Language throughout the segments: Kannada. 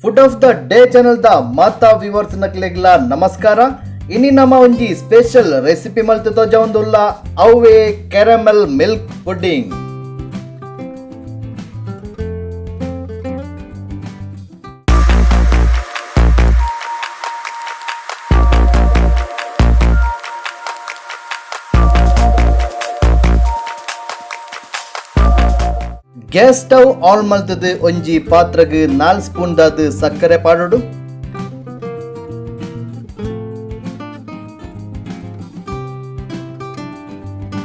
Food of the day channel ದ ಮಾತಾ ವ್ಯೂವರ್ಸ್ ನಕ್ಲೆಗ್ಲ ನಮಸ್ಕಾರ. ಇನಿ ನಮ್ಮ ಒಂಜಿ ಸ್ಪೆಷಲ್ ರೆಸಿಪಿ ಮಲ್ತು ತೋಜೊಂದುಲ್ಲ ಅವೇ caramel milk pudding. Gas stove on ಮಲ್ತದು ಒಂಜಿ ಪಾತ್ರಗ್ 4 ಸ್ಪೂನ್ ದಾದ್ ಸಕ್ಕರೆ ಪಾಡೋಡು.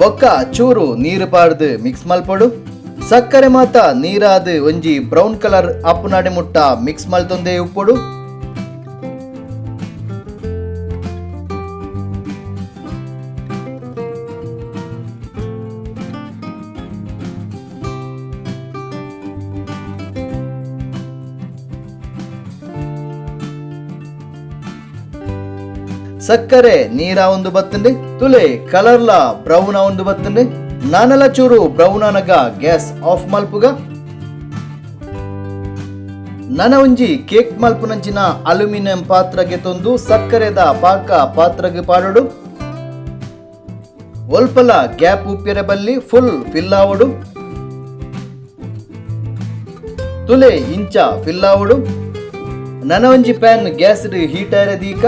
ಬೊಕ್ಕ ಚೂರು ನೀರು ಪಾಡ್ದು ಮಿಕ್ಸ್ ಮಲ್ಪೊಡು. ಸಕ್ಕರೆ ಮಾತ ನೀರಾದ್ ಒಂಜಿ ಬ್ರೌನ್ ಕಲರ್ ಅಪ್ಪುನಾಡೆ ಮುಟ್ಟ ಮಿಕ್ಸ್ ಮಲ್ತೊಂದೆ ಉಪ್ಪೊಡು. ಸಕ್ಕರೆ ನೀರ ಒಂದು ಬತ್ತಂಡೆ ತುಲೆ ಕಲರ್ಲ ಬ್ರೌನ್ ಒಂದು ಬತ್ತಂಡೆ ನಾನೆಲ್ಲ ಚೂರು ಬ್ರೌನ್ ಅನಗ ಗ್ಯಾಸ್ ಆಫ್ ಮಲ್ಪುಗ. ನನ ಒಂಜಿ ಕೇಕ್ ಮಲ್ಪುನಂಚಿನ ಅಲ್ಯೂಮಿನಿಯಂ ಪಾತ್ರಗೆ ತೊಂದು ಸಕ್ಕರೆದ ಪಾಕ ಪಾತ್ರಗೆ ಪಾಡೋಡು. ಒಲ್ಪಲ ಗ್ಯಾಪ್ ಉಪ್ಪಿರೆ ಬಲ್ಲಿ ಫುಲ್ ಫಿಲ್ ಆವಡು. ತುಲೆ ಇಂಚ ಫಿಲ್ ಆವಡು. ನನ ಒಂಜಿ ಪ್ಯಾನ್ ಗ್ಯಾಸ್ ಹೀಟ್ ಆರೆದೀಕ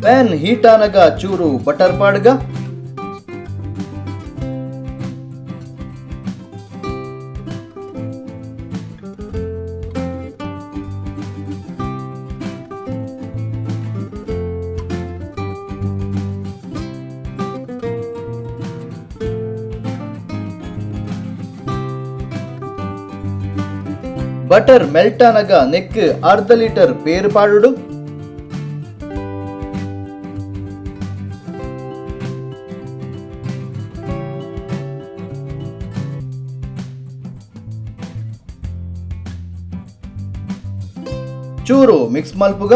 ಪ್ಯಾನ್ ಹೀಟ್ ಆನಗ ಚೂರು ಬಟರ್ ಪಾಡ್ಗ. ಬಟರ್ ಮೆಲ್ಟ್ ಆನಗ ನೆಕ್ ಅರ್ಧ ಲೀಟರ್ ಪೇರು ಪಾಡುಡು. ಚೂರು ಮಿಕ್ಸ್ ಮಲ್ಪುಗ.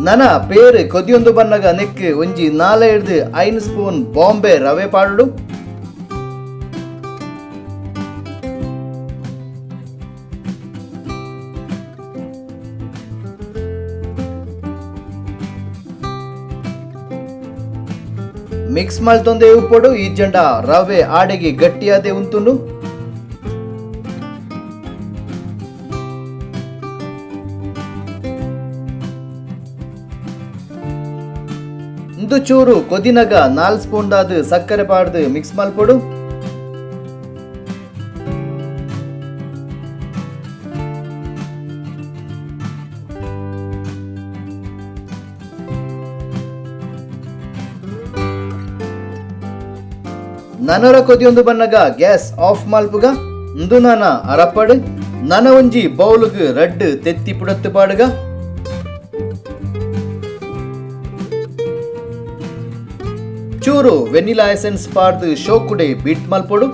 ನನ ಪೇರು ಕೊದಿಯೊಂದು ಬನ್ನಗ ನೆಕ್ ಒಂಜಿ 4-5 ಸ್ಪೂನ್ ಬಾಂಬೆ ರವೆ ಪಾಡುಡು. ಮಿಕ್ಸ್ ಮಲ್ತೊಂದೆ ಉಪ್ಪೊಡು. ಈ ಜಂಡ ರವೆ ಆಡೆಗೆ ಗಟ್ಟಿಯಾದೆ ಉಂತುಂಡು. ಇಂದು ಚೂರು ಕೊದಿನಗ 4 ಸ್ಪೂನ್ ದಾದ್ ಸಕ್ಕರೆ ಪಾಡ್ದು ಮಿಕ್ಸ್ ಮಲ್ಪೊಡು. ನನರ ಕೊದಿಯೊಂದು ಬನ್ನಗ ಗ್ಯಾಸ್ ಆಫ್ ಮಲ್ಪುಗ. ಇಂದು ನಾನ ಅರಪಡು ನನ ಒಂಜಿ ಬೌಲ್ಗ್ ರಡ್ ತೆತ್ತಿ ಪುಡತ್ತು ಪಾಡುಗ. ಚೂರು ವೆನಿಲಾ ಎಸೆನ್ಸ್ ಪಾಡ್ದು ಶೋಕುಡೆ ಬೀಟ್ ಮಲ್ಪೊಡು.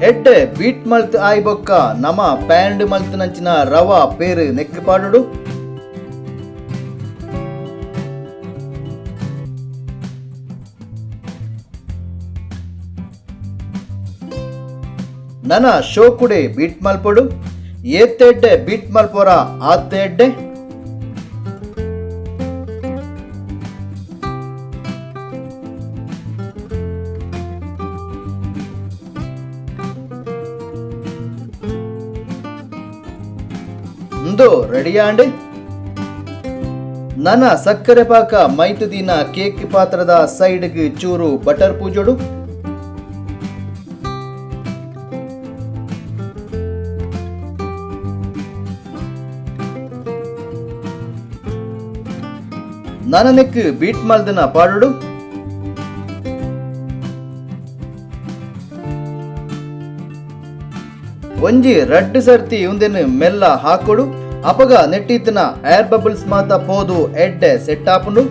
ಎಡ್ಡೆ ಬೀಟ್ ಮಲ್ತ್ ಆಯ್ ಬೊಕ್ಕ ನಮ ಪ್ಯಾಂಡ್ ಮಲ್ತ್ ನಂಚಿನ ರವಾ ಪೇರು ನೆಕ್ ಪಾಡುಡು. ನನ ಶೋಕುಡೆ ಬೀಟ್ ಮಲ್ಪೊಡು. ಏತ್ತೆಡ್ಡೆ ಬೀಟ್ ಮಲ್ಪೊರ ಆತ್ತೆಡ್ಡೆ. ಇಂದು ರೆಡಿಯಾಂಡ್ ನನ ಸಕ್ಕರೆ ಪಾಕ ಮೈತು ದಿನ ಕೇಕ್ ಪಾತ್ರದ ಸೈಡ್ಗ್ ಚೂರು ಬಟರ್ ಪೂಜೋಡು. ನನ ನೆಕ್ ಬೀಟ್ ಮಲ್ದನ ಪಾಡೋಡು. ಒಂಜಿ ರೆಡ್ ಸರ್ತಿ ಉಂದೆನು ಮೆಲ್ಲ ಹಾಕೊಡು ಅಪಗ ನೆಟ್ಟಿತ್ತಿನ ಏರ್ ಬಬಲ್ಸ್ ಮಾತ ಪೋದು ಎಡ್ಡೆ ಸೆಟ್ ಆಪುಂಡು.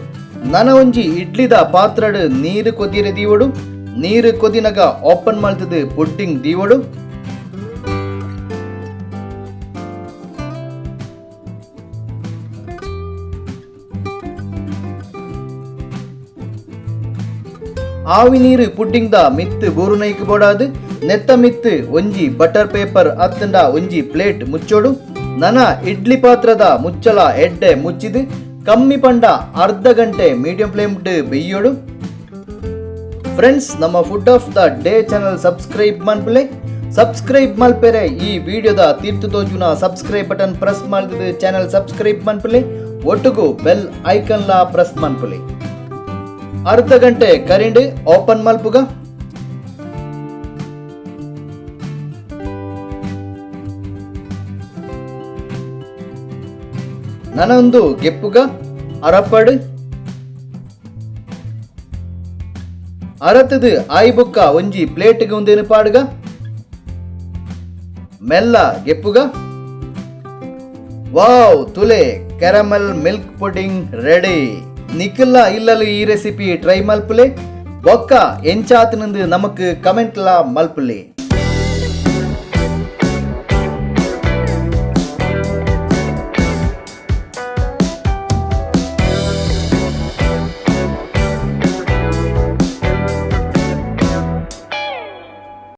ನನ ಒಂಜಿ ಇಡ್ಲಿದ ಪಾತ್ರಡ್ ನೀರು ಕೊದಿರೆ ದೀವಡು. ನೀರು ಕೊದಿನಗ ಓಪನ್ ಮಲ್ತದು ಪುಡ್ಡಿಂಗ್ ದೀವಡು. ಆವಿ ನೀರು ಪುಡ್ಡಿಂಗ್ ದ ಮಿತ್ತು ಬೂರುನೈಕ್ ಬೋಡಾದು ನೆತ್ತ ಮಿತ್ತು ಒಂಜಿ ಬಟರ್ ಪೇಪರ್ ಅತ್ತಂಡ ಒಂಜಿ ಪ್ಲೇಟ್ ಮುಚ್ಚೋಡು. ನನ ಇಡ್ಲಿ ಪಾತ್ರದ ಮುಚ್ಚಲ ಎಡ್ಡೆ ಮುಚ್ಚಿದು ಕಮ್ಮಿ ಪಂಡ ಅರ್ಧ ಗಂಟೆ ಮೀಡಿಯಂ ಫ್ಲೇಮ್ ಬೇಯೋಡು. ಫ್ರೆಂಡ್ಸ್, ನಮ್ಮ food of the day channel subscribe ಮನ್ಪಲೆ. ಸಬ್ಸ್ಕ್ರೈಬ್ ಮಲ್ಪೆರೆ ಈ ವಿಡಿಯೋದ ತೀರ್ತು ತೋಜುನ ಸಬ್ಸ್ಕ್ರೈಬ್ ಬಟನ್ ಪ್ರೆಸ್ ಮಾಡಿದ ಚಾನಲ್ ಸಬ್ಸ್ಕ್ರೈಬ್ ಮನ್ಪಲೆ. ಒಟ್ಟುಗು ಬೆಲ್ ಐಕನ್ ಲ ಪ್ರೆಸ್ ಮನ್ಪಲೆ. ಅರ್ಧ ಗಂಟೆ ಕರಿಂಡು ಓಪನ್ ಮಲ್ಪುಗ. ನನೊಂದು ಗೆಪ್ಪುಗ ಅರಪಡು ಅರತದು ಆಯ್ಬುಕ್ಕ ಒಂಜಿ ಪ್ಲೇಟ್ಗೆ ಉಂದೇನು ಪಾಡುಗ ಮೆಲ್ಲ ಗೆಪ್ಪುಗ. ವಾವ್, ತುಲೆ ಕ್ಯಾರಮೆಲ್ ಮಿಲ್ಕ್ ಪುಡಿಂಗ್ ರೆಡಿ. ನಿಖಿಲ್ಲ ಇಲ್ಲಲು ಈ ರೆಸಿಪಿ ಟ್ರೈ ಮಲ್ಪುಲೆ. ಬೊಕ್ಕ ಎಂಚಾತನಂದು ನಮಕ್ ಕಮೆಂಟ್ಲ ಮಲ್ಪುಲೆ.